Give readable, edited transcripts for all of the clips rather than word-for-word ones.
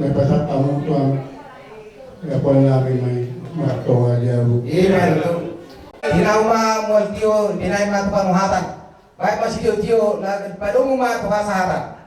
may pasat kamu tuang yapon lagi may mato aja bu. Iya betul. Hinauma multio dinai mat panuhatan. Baik masih tio na padung ma tuhasahatan.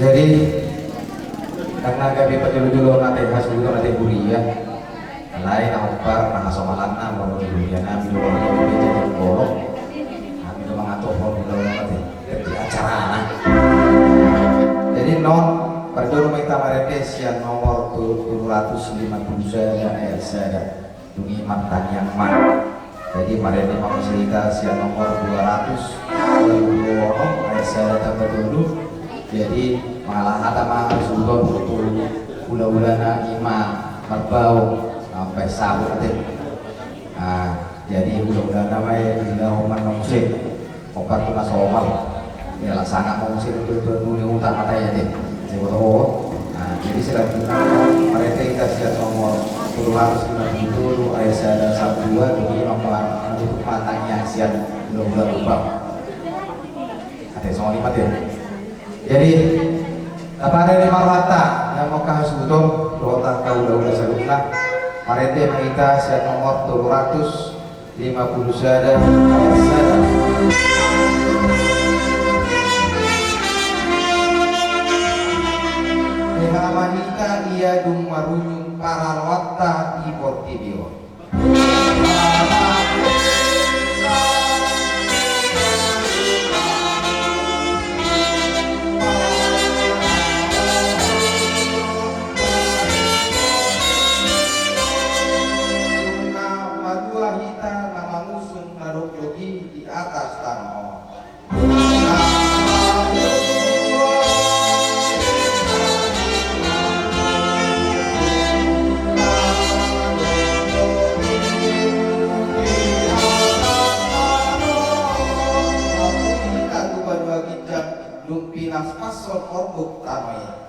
Jadi karena kami penjulu-julu nanti hasil nanti kuliah lain apa nah somalan baru kuliah nabi dulu jadi borok nabi itu mengatur dulu nanti di acara jadi non perjuru kita mereka siang nomor 750 saya ayat saya dungi mantan yang man jadi mereka mau cerita siang nomor 200 ayat saya tambah dulu jadi malah ada mahal sultan betul ula-ulana imam merbau sampai sabut nanti jadi ula-ulana namanya tidak oman nongsi obat tunas omal ya lah sangat nongsi betul-betul nulis utang kata ya deh jadi selanjutnya mereka kita siap nomor 250 ayat saya 12 jadi nomor untuk matanya siap ula-ula ubah ada semua 5 ya. Jadi kepada lima rata yang mau kahas betul rota kau udah sebutlah parente kita siap nomor 250 sada ayat sada Ehamanita ia dung marunyung para rata di portibio di atas tanah. Lumpinas pasol orbuk tanah.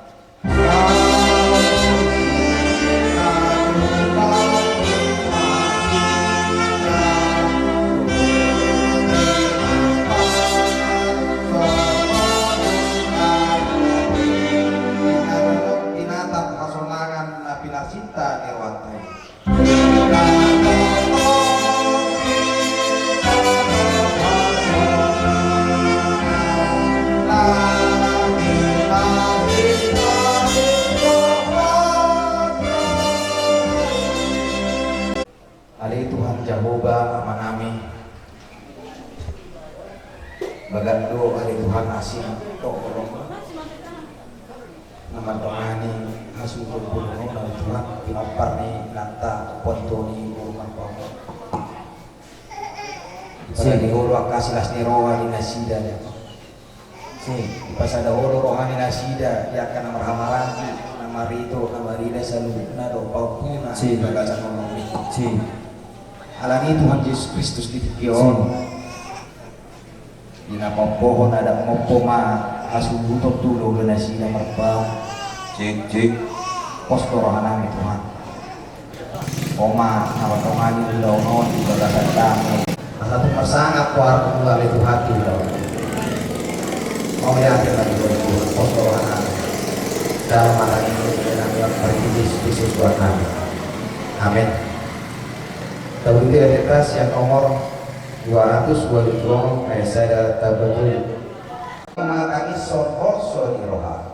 Cinta newatai Ali Tuhan Jehovah amanami bagando Ali Tuhan asin tolong nama doani hasil kumpul dari Tuhan pinapar ni nata pontoni rumah kamu. Saya di horo kasih las nirowa di nasida ya. Pas ada horo rohani nasida dia akan nama ramalanti nama rito nama rida selalu nado paupuna bagasan ngomong ini. Alani Tuhan Yesus Kristus di pion. Di nama pohon ada ngopoma hasil butuh dulu di nasida merbau. Cik pos rohani Tuhan oma nama rohani di launon di bagasan kami satu persangat kuar kembali Tuhan di launon mau yakin lagi Tuhan pos rohani dalam mata ini dengan yang berintis Yesus Tuhan kami amin. Tabunti atas yang nomor 222 ayat saya tabetul mengalami sombong sodi rohani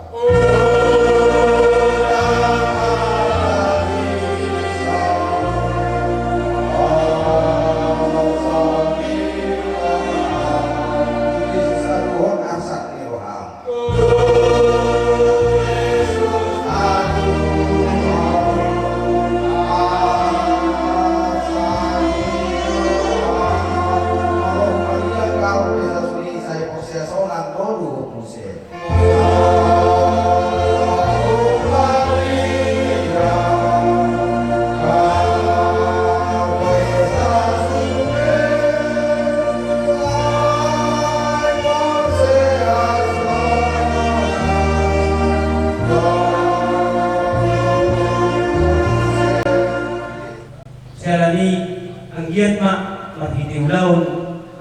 Anggiat mak marhiti ulaun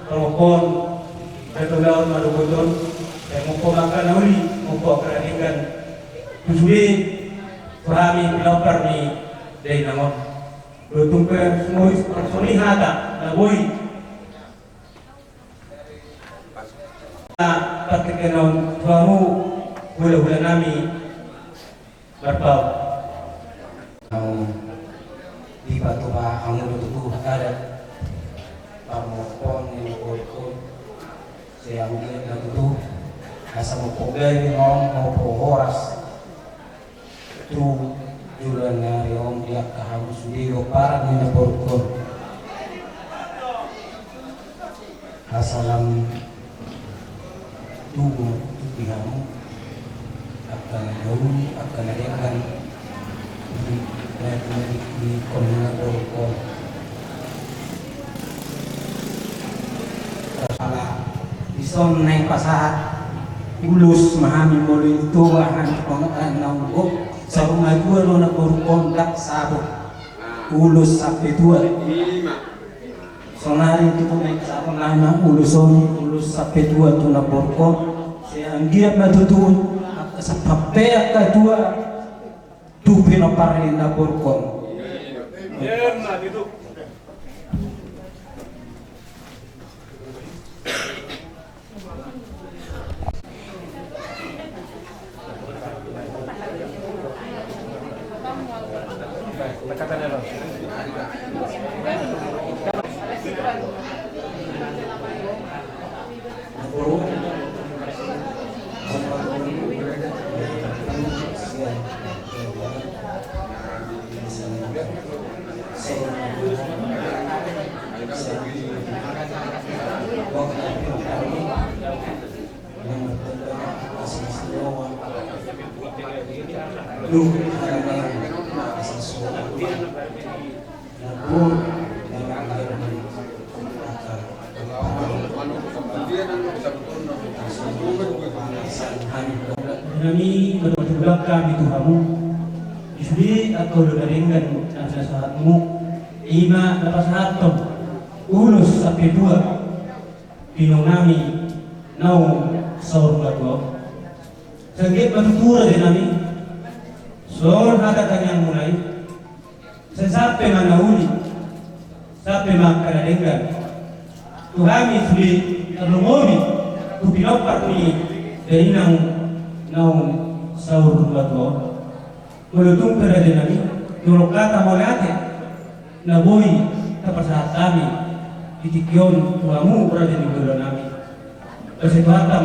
permokon atau ulaun marugoton dan mokon akan nauli mokon keranikan tusuli pahami pelopar ni dari namon bertumpe semua personi hata naboi patikan tuamu hula-hula nami berbau. Di batu ang tutuh ada pamopon ni ko siya ang tutuh asa mo pogay mo po oras tu julan na yung dia kahamus digo para ni naborkon asalam tubo tigamu akan daun akan adegan di komunal ko kala ison naik pasahat ulus mahami muli tuwahan pengetan nanggo sa rumah gua lo na berkontak sabuk ulus sampai tua sonari itu naik sabuk lana ulus sampai tua tu na berkon saya anggap matutun sa papel ka tua tu pinapari na berkon Kami berdoa kami Tuhanmu, Isli atau dengan asa saatmu, ima dapat sahatom, ulus sampai dua, pinong nami, nau saur bago, sanggit batutura din nami, soal hata kanyang mulai, sampai manauli, sampai makaradengan, Tuhami Isli terlumomi, tu pinopar ni dari nau saur bago. Melutung kerajaan kami, nurut kata molate, naboi tapasahat kami, titikyon tuamu kerajaan di bulan kami. Bersekuata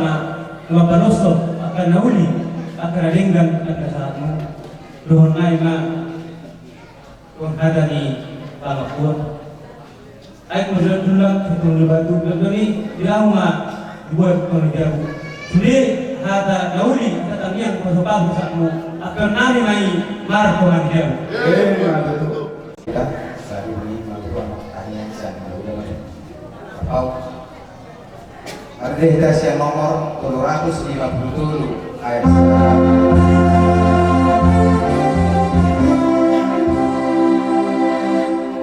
mapanosok akan nauli, akan adenggan akan saatmu. Dohon nai tuan ada ni palapuan. Aik berjalan dulang, hitung lebatu, belakang bilang buat pengajar. Sudah ada nauli, kata yang masuk saatmu. Akan nari mai marco andiam. Kita saat ini melakukan pertanyaan dan mengulang. Arditas yang nomor 357 ayat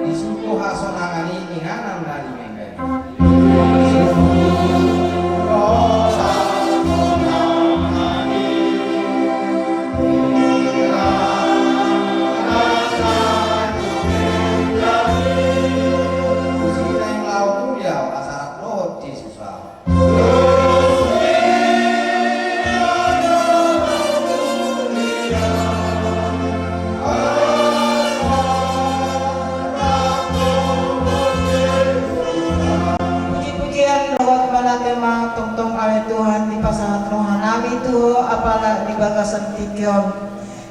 disuku hasonangani inganan dari menggani. Tongtong ay Tuhan di pasahat Tuhan nami tuho apala di bagasan tikyon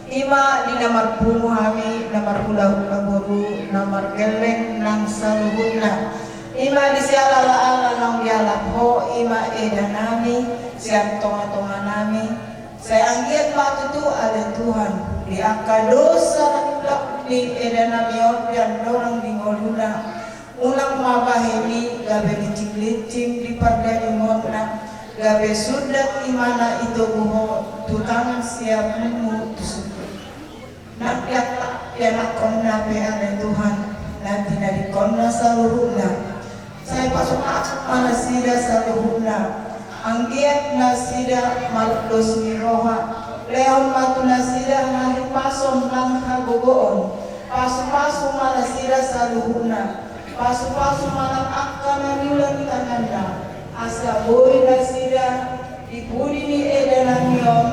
ima di namar bungo hami namar hula-hula guru namar geleng nang saluhuna ima di siala-ala nang dialap ho ima eda nami siap tonga-tonga nami saya anggiat batu tu ada Tuhan di akadosa di eda nami dan dorang di ngoluna ulang mabahini gabe licing-licing di pada imona gabe sudah imana itu buho tutangan siap nemu tusuku nak pianak konna pe ada Tuhan nanti dari konna saluhuna saya pasuk mana sida saluhuna anggiat nasida maldos miroha leon matu nasida hari pasom lang hagogoon pasu-pasu mana sida saluhuna pasu-pasu malam akan niulan tananda asa boy nasida dipudi ni edananyo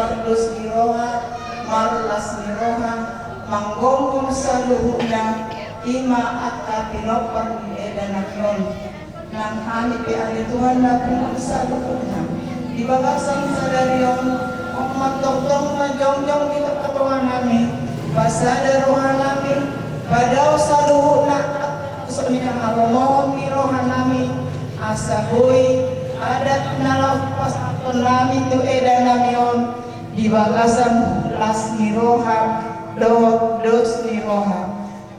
pardus niroha marlas niroha manggongkong saluhuna ima atta pinopar di edanakyon nang hani pi ali Tuhan na kung saluhuna di bagasan sa daryon kung matongtong na jongjong di katuhan namin pasada rohan namin padaw saluhuna at gusto niya halumohon ni rohan namin asahoy adat na lapas aton namin tu edanakyon di bagasan las niroha dohot dos niroha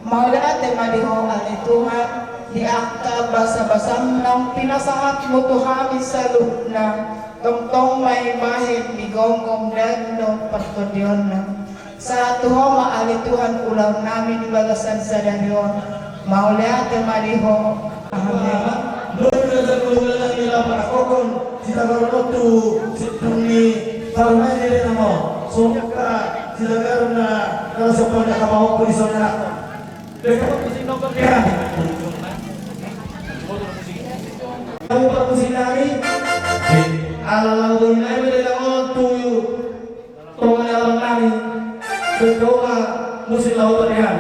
maulate madiho ali Tuhan di akta basa-basam ng pinasahat mo tuhami sa lubna tongtong may mahit bigonggong dagno patodyon na sa tuho maali Tuhan ulaw namin di bagasan sa daryon maulate madiho amen. Doon na sa kulungan nila para kokon sila karoon tu situni parang nila na mo suka sila karoon na kalau sa pagka kamao ko iso na kamu permusin nami ala-ala nami nila ko tuyo tungan alam nami berdoa musim lautan ya.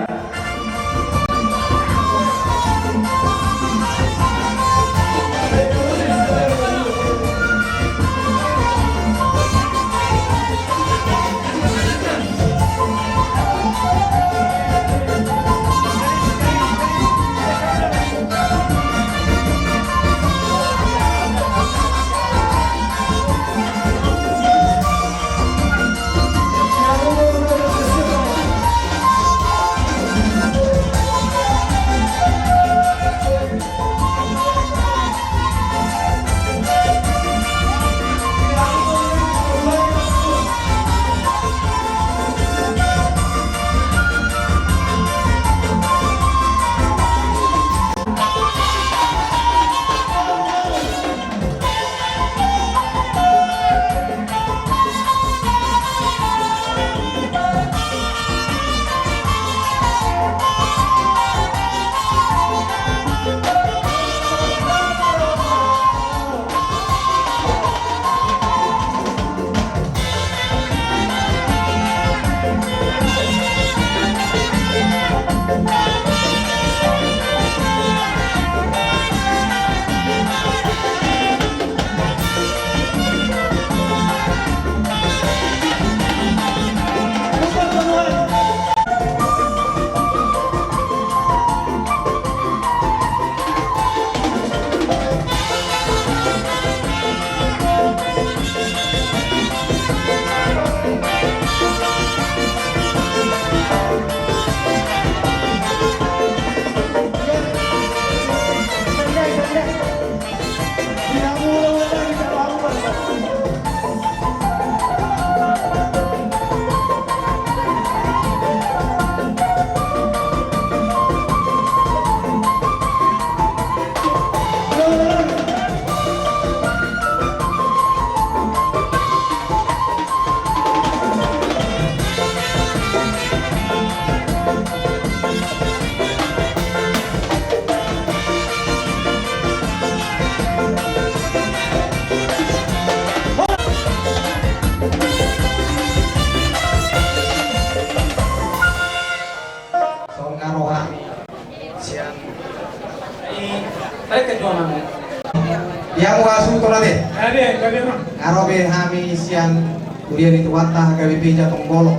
Yang wasu to natin. Ade, gabi mah. Ngarobe hami sian urian itu watah gabi pija tonggolo.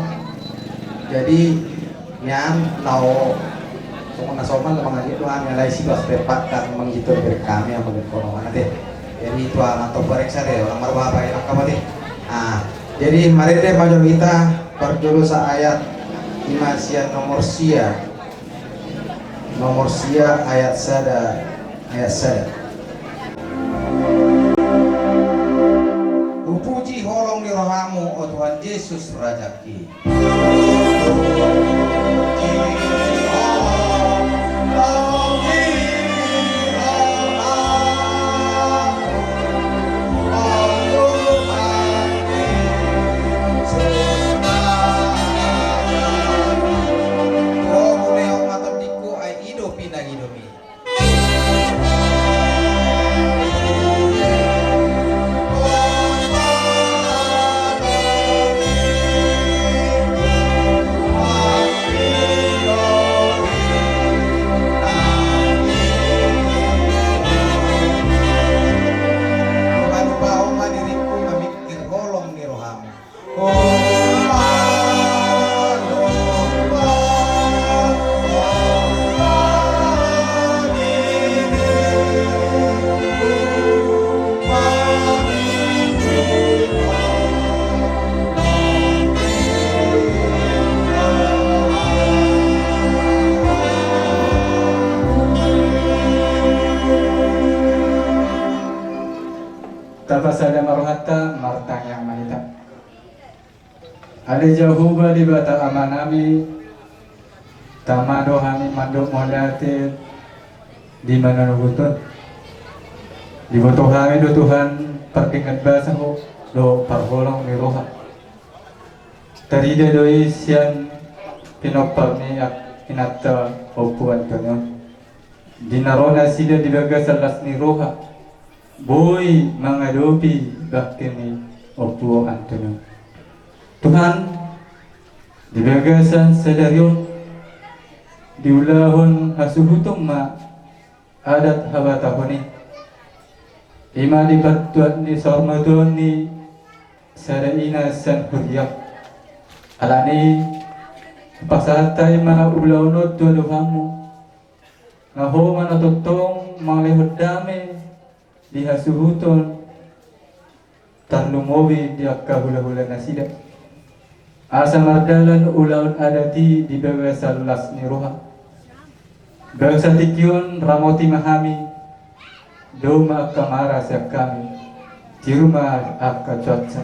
Jadi nyan lau soman lemang itu hami alai sibas perpakat menggitur dari kami yang mengenai nanti. Jadi itu mantap periksa deh orang marwah apa enak kamu deh. Jadi mari deh majul kita berjulu ayat imasian nomor sia ayat sada. Puji holong di rohamu, oh Tuhan Yesus Raja-Ki. Ale Jehovah di bata amanami tamado hani mandok modate di mana nubutun di botoh kami do Tuhan perkingat basa ho do parholong ni roha tarida do isian pinopal ni inata opuan kanyon dinarona sida dibaga salas ni roha boy mangadopi bakini opuo antonyo Tuhan dibagasan sadaryon diulahon hasuhutung ma adat habatahoni ima dipatuan ni sormadon ni sadaina san huryak alani pasatay mana ulahonot tuaduhamu ngaho mana totong malihod dami di hasuhuton tarlumowi di akka hula-hula nasida asa mardalan ulaun adati di bawah salulas ni roha bangsa tikyon ramoti mahami doma akka marasya kami di rumah akka cuaca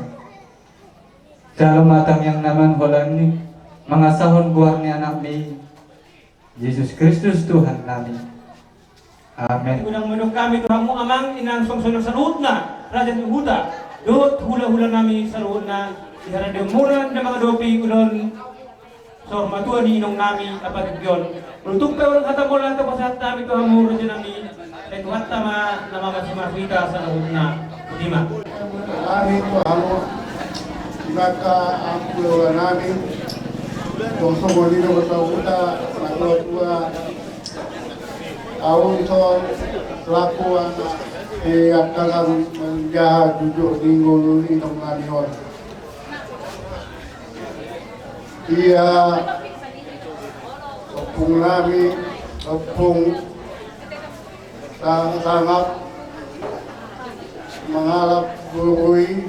kalau matang yang naman holan ni mga sahon buah ni anak ni Yesus Kristus Tuhan kami amin. Unang manok kami Tuhan mo amang inang songsono sa luhod na Raja Yehuda doon hula-hula namin sa luhod na iharadamunan ng mga dopi ulon so matuan ni inong nami kapag yun Rutong pa walang katamo lang ito pasat namin Tuhan mo Raja namin ay tuhat tama na mga simaswita sa luhod na Udima Amin Tuhan mo, maka ang pulawa namin, kung sumulino bertauta, nakuha awon son, lakuan, at kagang menjahat duduk linggo inong namin. Iya, opung namin, opung sangat mengalap buruy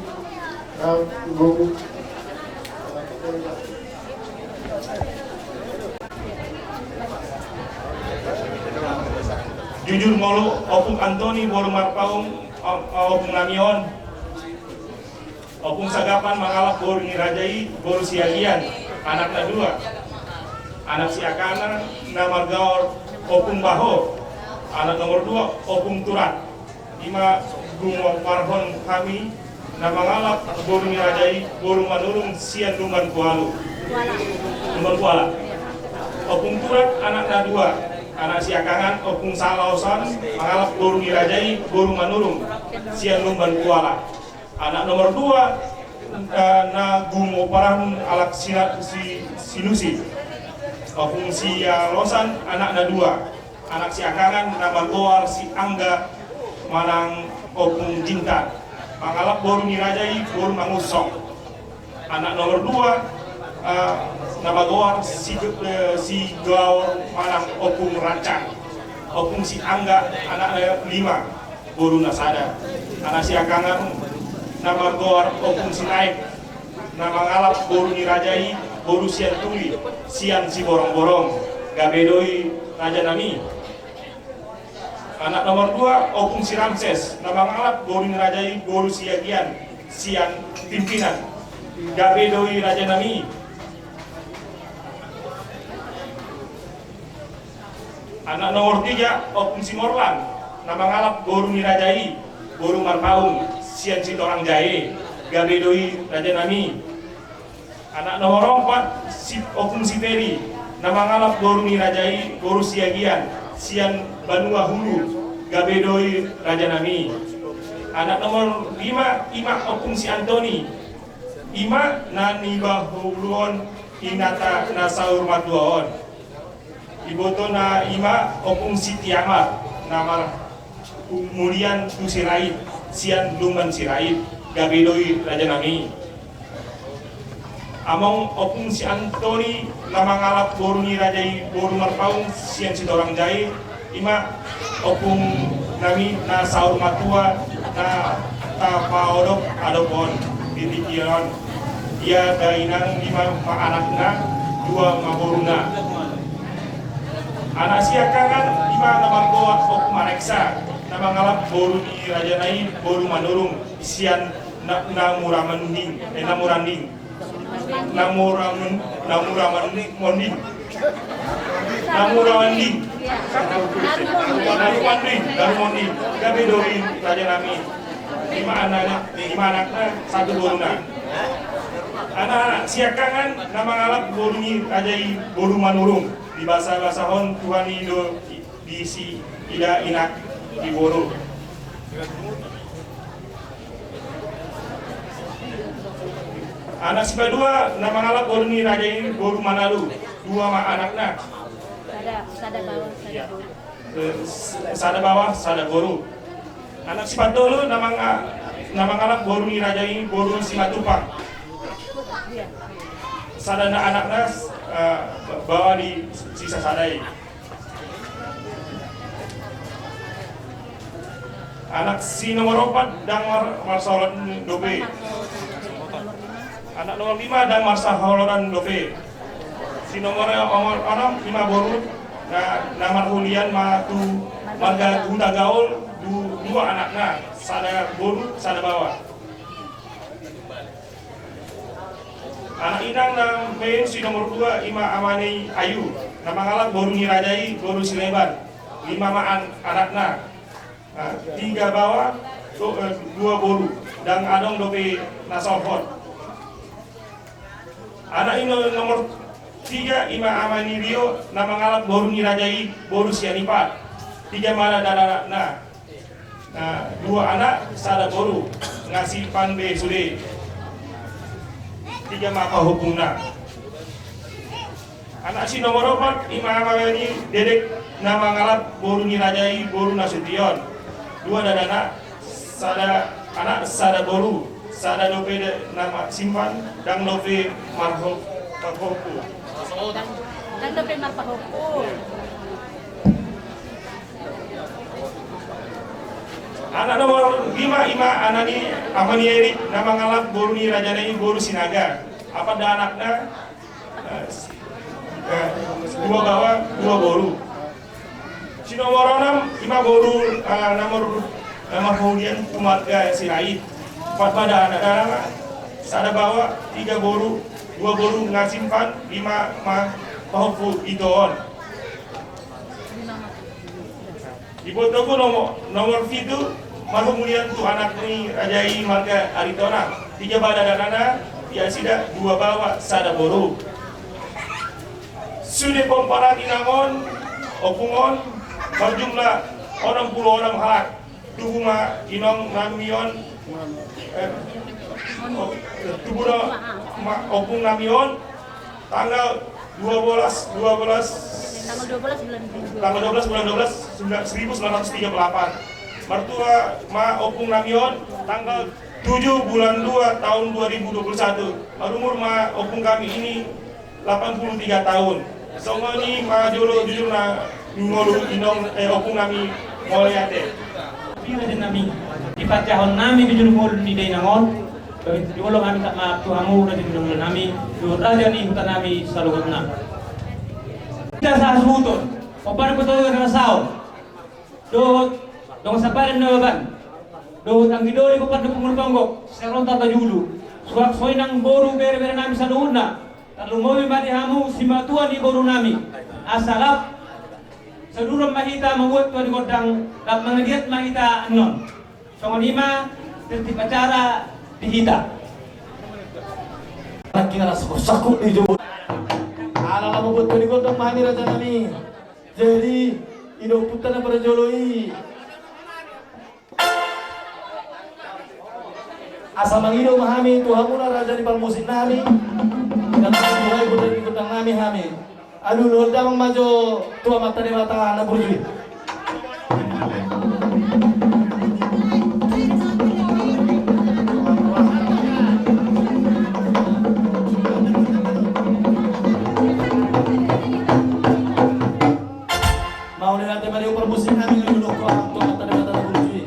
buku jujur molo opung Antoni bolu marpaung opung Namion opung Sagapan mengalap bolu Nirajai bolu Siagian anaknya dua anak si Akana nama gaor opung Baho anak nomor 2 opung Turat 5 Gumong Parhon kami na mangalap bolu Nirajai bolu manulung sian Lumban Kuala opung Turat anaknya 2 anak si Akangan opung Salausan mangalap bolu Nirajai bolu manulung sian Lumban Kuala anak nomor 2 na Gumo Parahun alak sinusi opung si Losan anaknya 2 anak si Akangan nama Goar si Angga manang opung Jintan mangalap bolu Nirajai bolu Mangusong anak nomor 2 nama Goar si Gaur manang opung Rancang opung si Angga anak 5 bolu Nasada anak si Akangan nama Goar opung si Naik nama ngalap bolu Nirajai bolu sian Tuli sian si Borong-Borong gabedoi Raja Nami anak nomor 2 opung si Ramses nama ngalap bolu Nirajai bolu Siagian sian pimpinan gabedoi Raja Nami anak nomor 3 opung si Morlan nama ngalap bolu Nirajai bolu Marpaung sian si Torang Jae gabedoi Raja Nami anak nomor 4 si opung si Peri nama ngalap bolu Nirajai bolu Siagian sian Banua Hulu gabedoi Raja Nami anak nomor 5 Ima opung si Antoni Ima na nibahuluon inata na saur matuaon iboto na Ima opung si Tiamat nama Mulian tu Sirait sian Lumban Sirait gabedoi Raja Nami among opung si Antoni nama ngalap bolu Nirajai bolu Marpaung sian si Torang Jae Ima opung nami na saur matua na paodok adopon ditikiran ia dainang 5 anakna 2 maboruna anak si Akangan 5 nama Goat opung Mareksa nama ngalap bolu Nirajai bolu Manurung sian na Muramanding Namuramanding Darumonding gabi dori raja nami 5 anaknya 1 boruna anak siakangan nama ngalap boruni rajai boru manurung di bahasa hon Tuhan Indo di si ida inak di boru anak si kedua nama ngalap boruni rajai boru manalu 2 anaknya sada bawah sada boru anak si patolo nama ngalap boru ni raja ini boru si matupang sada anaknya bawa di sisa sadai anak si nomor 4 dan marsalan dobe anak nomor 5 dan marsalan dobe si nomor 6 5 boru nama Hulian matu marga Gunda Gaul 2 anaknya sada boru sada bawah anak inang nang main si nomor 2 Ima Amani Ayu nama ngalak boru nirajai boru sileban 5 anaknya 3 bawah 2 boru dan adong dope nasofon anak ini nomor 3 Ima Amani Rio nama ngalak boru nirajai boru sianipat 3 mana darana 2 anak sada boru ngasih pan be sude 3 maka hukumna anak si nomor 4 Ima Amani dedek nama ngalak boru nirajai boru nasution 2 dadana sada anak sada boru sada dope nama simpan dan dope marhoku dan dope marhoku anak nomor 5 Ima Anani Amani Erik nama ngalap boru ni rajana ini boru sinaga apa dah anaknya 2 bawah 2 boru si nomor 6 Ima boru nomor kemudian keluarga Sirait 4 pada anak-anak sada bawah 3 boru 2 boru ngasimpan 5 mahofu itoon di fotoku nomor itu mahu kemudian tu anak ni rajai marga Aritona 3 pada anak-anak dia sida 2 bawah sada boru sudah pompara dinamon opungon berjumlah 60 orang halak tuhuma inong namion tubura opung namion tanggal 12 bulan 12 1938 mertua ma opung namion tanggal 7 bulan 2 tahun 2021 umur ma opung kami ini 83 tahun songo ni ma jujur na ngolu inong opung kami mulai ate pila din nami ipatahon nami bijur mol ni day nangon di ulo kami tak maaf tuhangu na din ulo nami do raja ni hutan nami sa lugot na kita sa hasuton o paano ko tayo na sao do dong sa paran na ban do ang gidori ko patno kumulpanggok sa ron tata julu suak soy nang boru bere nami sa luhod na talumoy mati hamu si matuan ni boru nami asalap sa durang mahita manguat tuan godang lap mangagiat mahita anon songon 5 tertib acara dihita kira sakut di jebut ala lama buat tuan godang mahani raja nami jadi ido putana para joloi asa mangido mahami tuhamuna raja di palmusin nami dan mulai buat di godang nami hami aduh lodang majo tua mata di mata anak burjui mau nih nanti pada upar musim kami dulu kok tua mata di mata anak burjui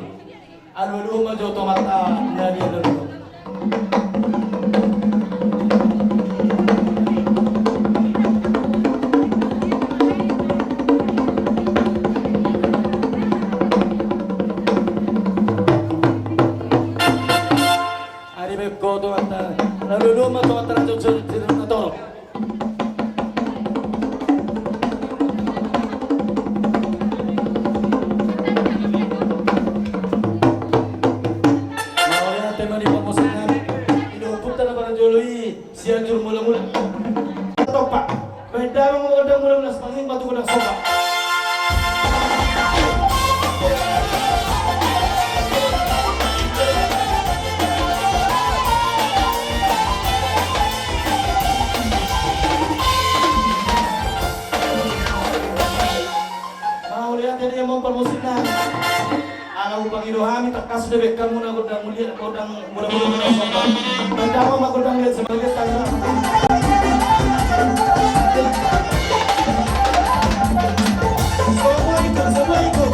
aduh majo tua mata dari dulu juru mula-mula. Topak. Beda menggodang mula-mula sepangin batu godang sopak. Mau lihat jadi yang mau permusikan. Anak upang idohami tak kasus debek kamu na godang mulia godang mula-mula godang sopak. Beda mau godang lihat sebagai tangga. Semua ikut.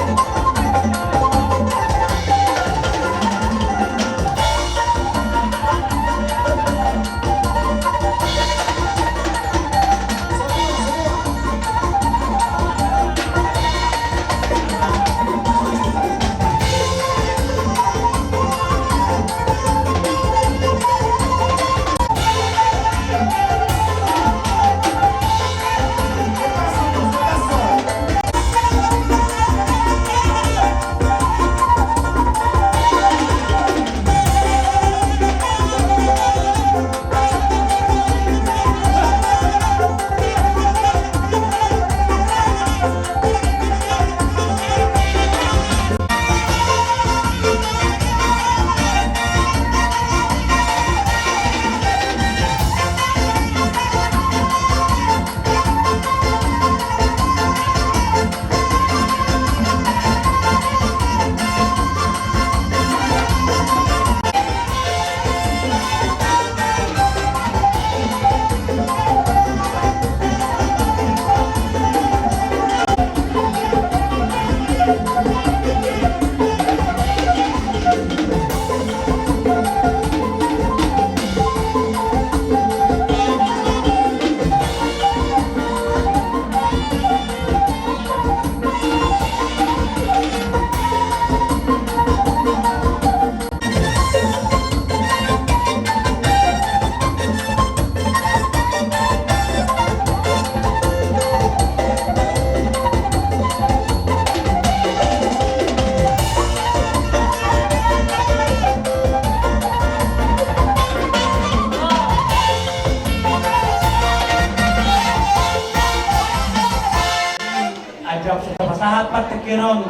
Pasahat patikiron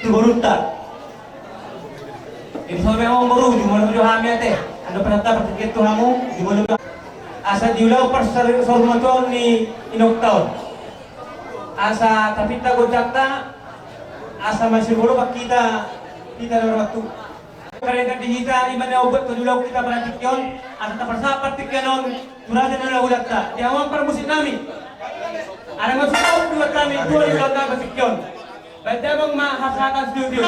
tugurunta. Itu sampai orang baru di mana tujuh hamil teh. Anda pernah tahu patikir tu hamu di mana asa diulau persari sormaton ni inoktaun. Asa tapi tak gojakta asa masih bolu kita dalam waktu. Karena kita di mana obat tujulau kita patikiron asa tak pasahat patikiron turada nula ulakta. Di awam permusik kami. Ada masuk dua kami dua di kota Basikyon. Pada bang mahasiswa studio.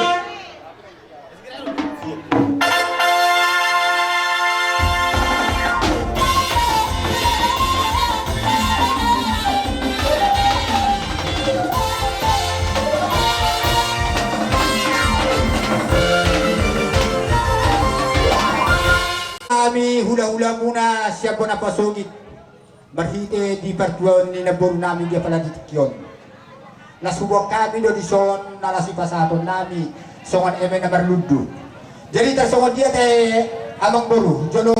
Kami hula-hula muna siapa na pasugit. Berhite di pertuan ni nabur namin dia pala ditikyon. Nasubok kami do di son nalasi pasaton nami songan eme na marludu. Jadi tersongon dia teh amang boru jono.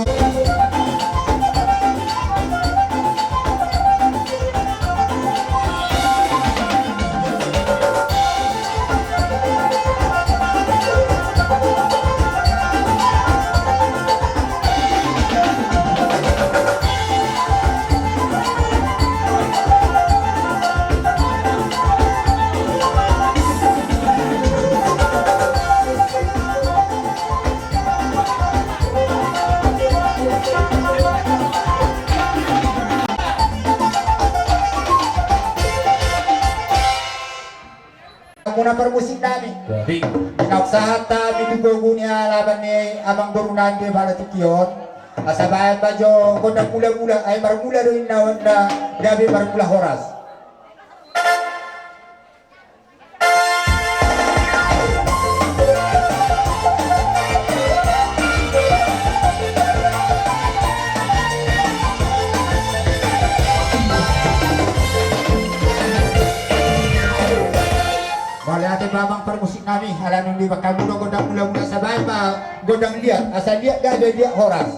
Muna permusik namin. Inausahan namin dugugunya laban ni amang borunan ke pada tikyon. Asabayan ba jo kondang mula-mula ay marmula doon na gabi marmula horas. Babang permusik kami halanung di bakal muda godang mula-mula sabay pa godang liat asal liat dah ada liat horas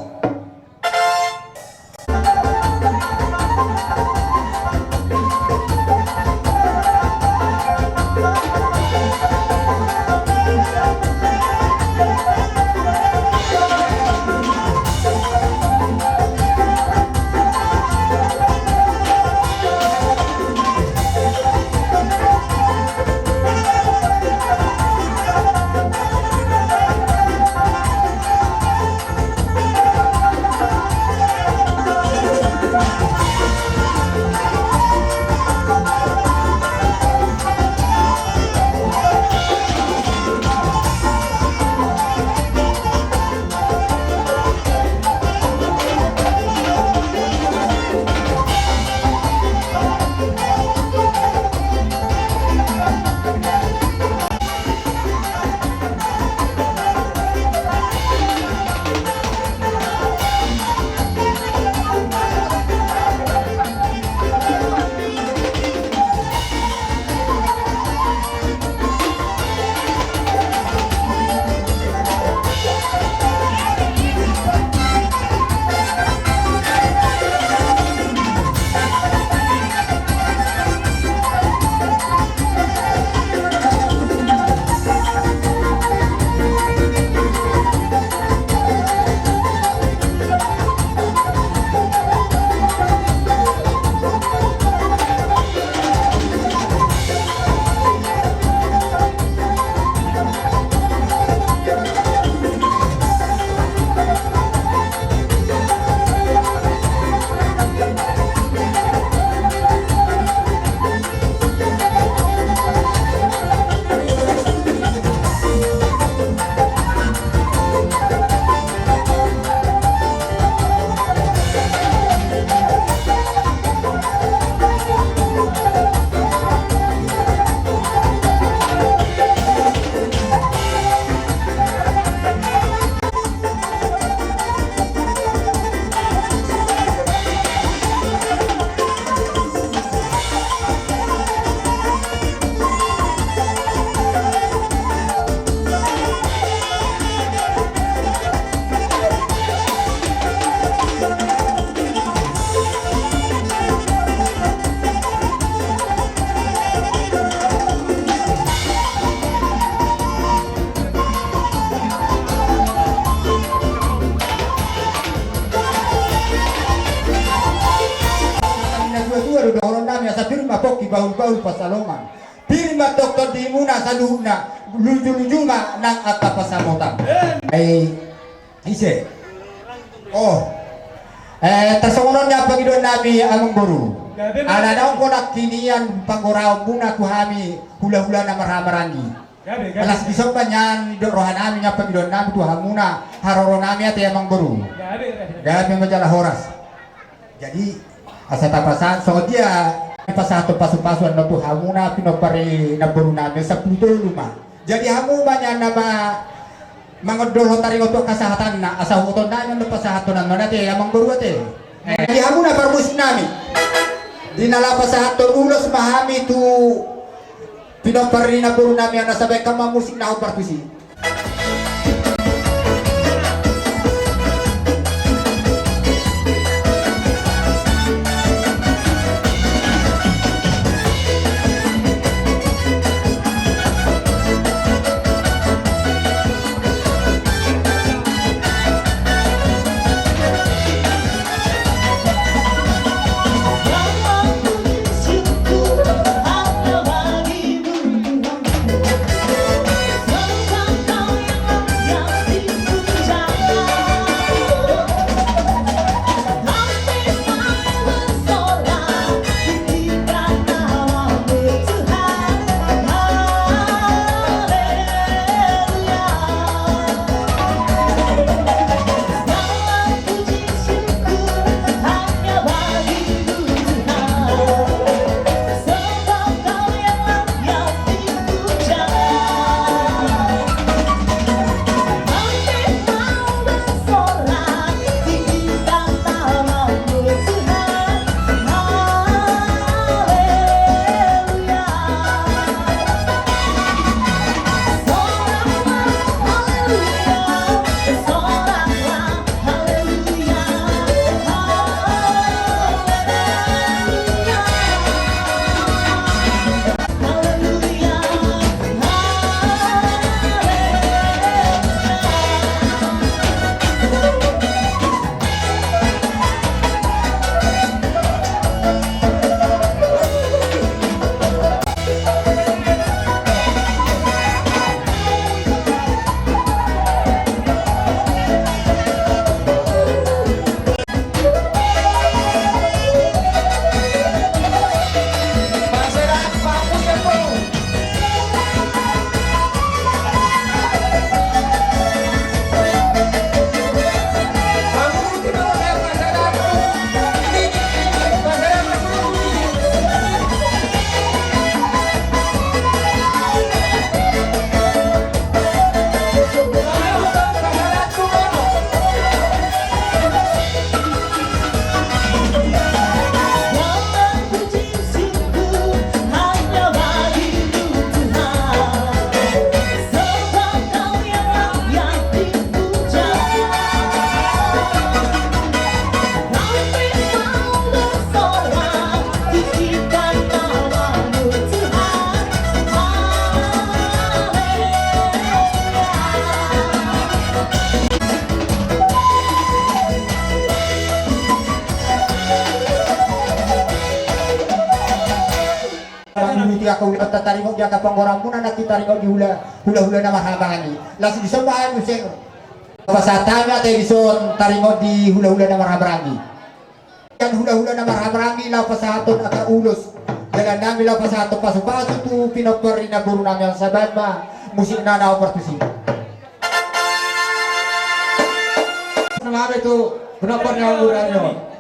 baul-baul pasalongan. Pirma doktor di muna sa luna, luju-luju nga ng atapasamutan. Ise. Oh. Tasungon nga Panginoon namin amang guru. Alanaw ko na kiniyan pangguraw muna kuhami hula-hula na maramarangi. Alas bisok pa niyan, rohan namin nga Panginoon namin tuha muna haroro namin at amang guru. Gabi majalah horas. Jadi, asa tapasan, so dia pasato pasu-pasuan na tuha muna pinopari na guru namin sa puto luma. Jadi hamu banyak nama mangodol tari untuk kesehatan na asa huton na yung pasato na manate amang guru ate. Jadi hamu na parmusik namin. Dinala pasato ulos mahami tu pinopari na guru namin na sabay kama musik na partusi. Dia kau lihat tarik dia kapang orang pun anak kita tarik di hula nama habani. Langsung disembahan musik. Pasatanya tadi son tarik di hula nama habarangi. Yang hula nama habarangi lah pasatun agak ulus. Dengan nami lah pasatun pasu-pasu tu pinopori na guru nami yang sabat ma musik nana operasi. Nama itu kenapa yang guranyo?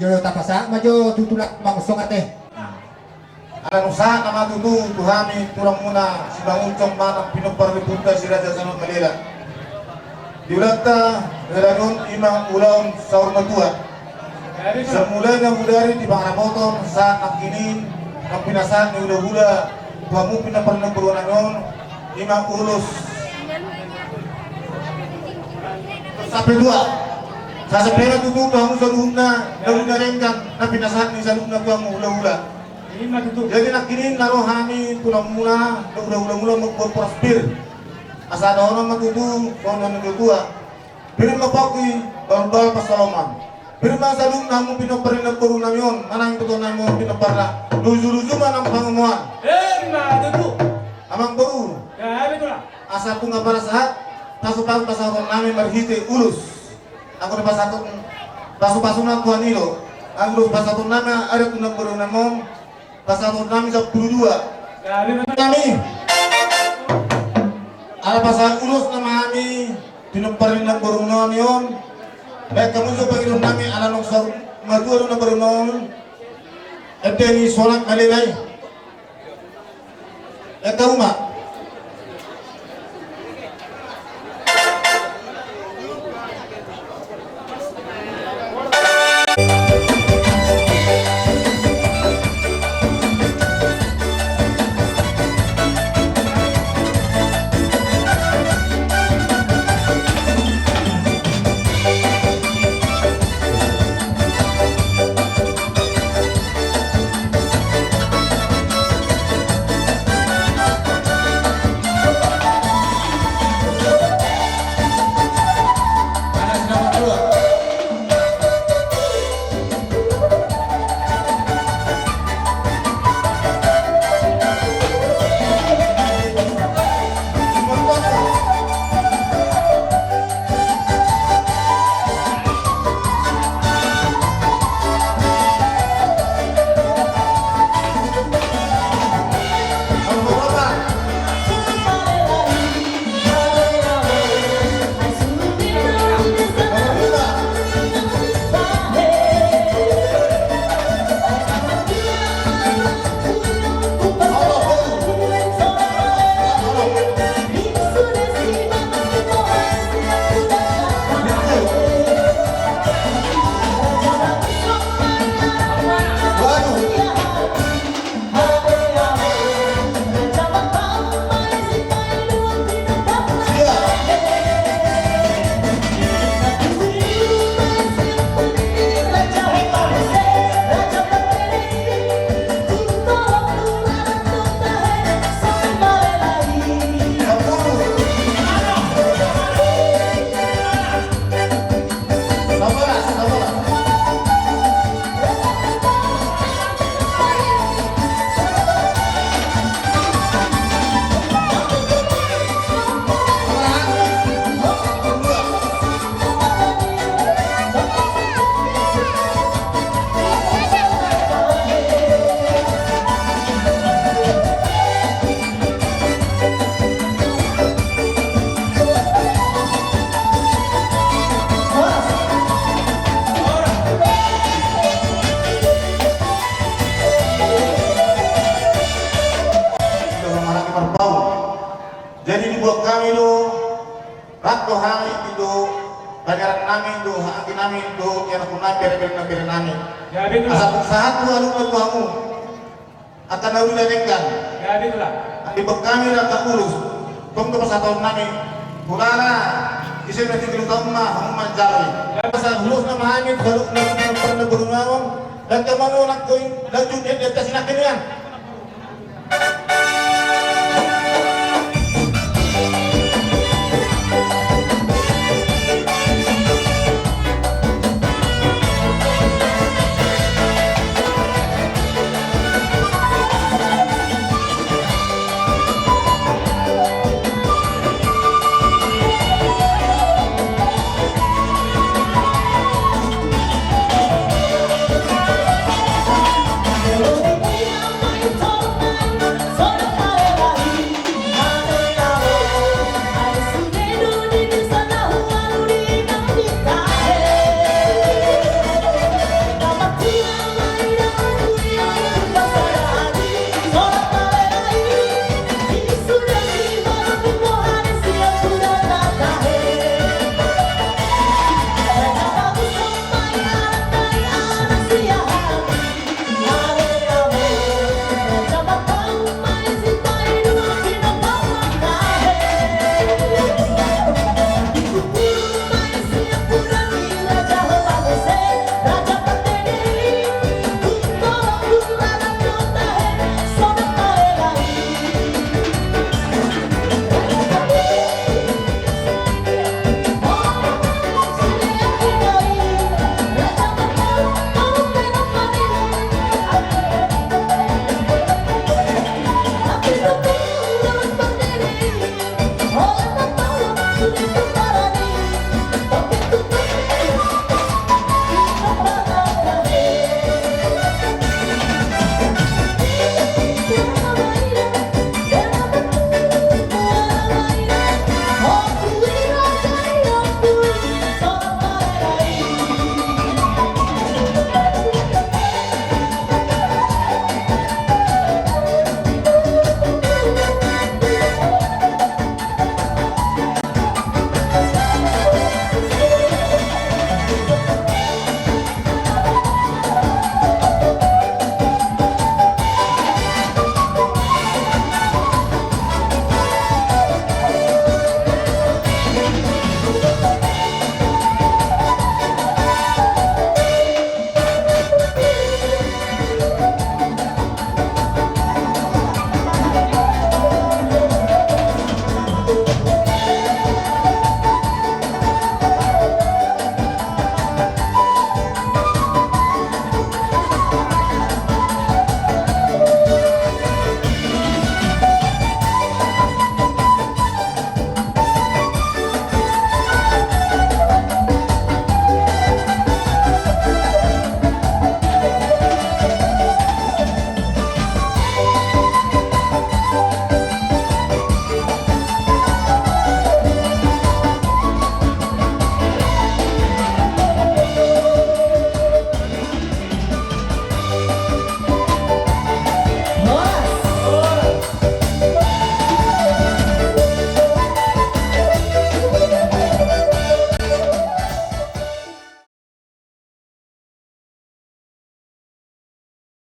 joyo tapasa majo tutulak mangusong ate. Alam sa nama tutu tuhami turang muna si banguncong manang pinuparlipunta si Raja Sanot Malila. Diulata helanon imang ulaon sa urmatua. Semula na mudari di Bangaramoton sa nakinin ang pinasan ni hula-hula tuhamu pinaparlipunta nun imang ulos sampai dua. Sa sepera tutu tuhamu sa luhum na renggang na pinasan ni sa luhum na tuhamu hula-hula. Jadi nak kini naruh kami tulang mula, udah membuat prospir. Asal ada orang matutu, orang yang tua. Birin mapaki, baru pasaloman. Birin masalung namu pinoparin puru namion, mana yang betul namu pinoparla. Luju mana pangamuan. Matutu. Amang baru. Ya, betul lah. Asal pun ngapara saat, pasupang pasal nami marhite ulus. Aku di pasatun, pasu-pasuna kuanilo. Aku pasatun nama ada tunang puru namon. Pasal kami 12 kami ada pasal urus nama kami dinumparin ng barunon yon baik kamu sa pagilong namin ala nung sa maduro na barunon ete ni solat kalilay ete uma jadi dibuat kami do rakto hangi itu bayaran kami do hati kami do yang aku nabi beri kami asal saat tu alu kamu akan lalu lelengkan di kami rata urus tunggu pasal kami pulara isi nanti kita tahu mah kamu mencari pasal urus nama hangi kalau nak pernah berunawang dan kamu nak koin lanjut di atas nak kalian